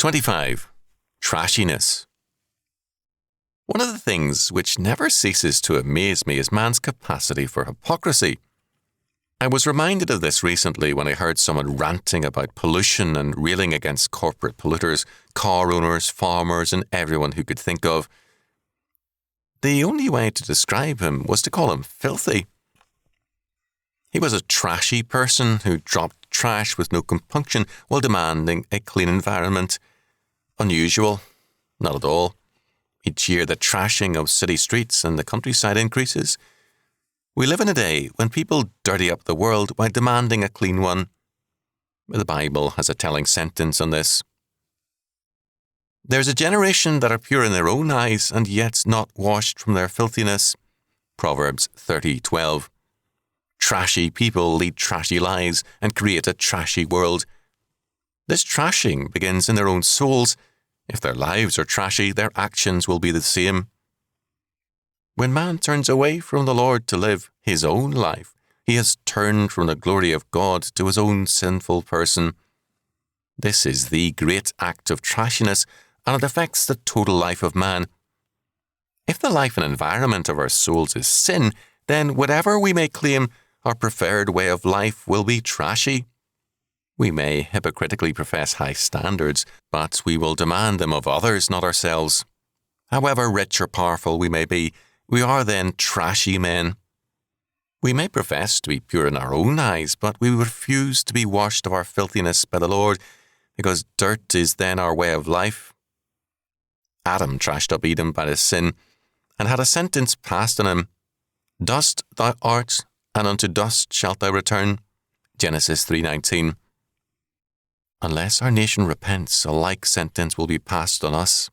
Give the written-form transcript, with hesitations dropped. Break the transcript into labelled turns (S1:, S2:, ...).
S1: 25. Trashiness. One of the things which never ceases to amaze me is man's capacity for hypocrisy. I was reminded of this recently when I heard someone ranting about pollution and railing against corporate polluters, car owners, farmers, and everyone who could think of. The only way to describe him was to call him filthy. He was a trashy person who dropped trash with no compunction while demanding a clean environment. Unusual? Not at all. Each year the trashing of city streets and the countryside increases. We live in a day when people dirty up the world while demanding a clean one. The Bible has a telling sentence on this. There's a generation that are pure in their own eyes and yet not washed from their filthiness. Proverbs 30:12. Trashy people lead trashy lives and create a trashy world. This trashing begins in their own souls. If their lives are trashy, their actions will be the same. When man turns away from the Lord to live his own life, he has turned from the glory of God to his own sinful person. This is the great act of trashiness, and it affects the total life of man. If the life and environment of our souls is sin, then whatever we may claim our preferred way of life will be trashy. We may hypocritically profess high standards, but we will demand them of others, not ourselves. However rich or powerful we may be, we are then trashy men. We may profess to be pure in our own eyes, but we refuse to be washed of our filthiness by the Lord, because dirt is then our way of life. Adam trashed up Eden by his sin, and had a sentence passed on him, "Dust thou art, and unto dust shalt thou return." Genesis 3:19. Unless our nation repents, a like sentence will be passed on us.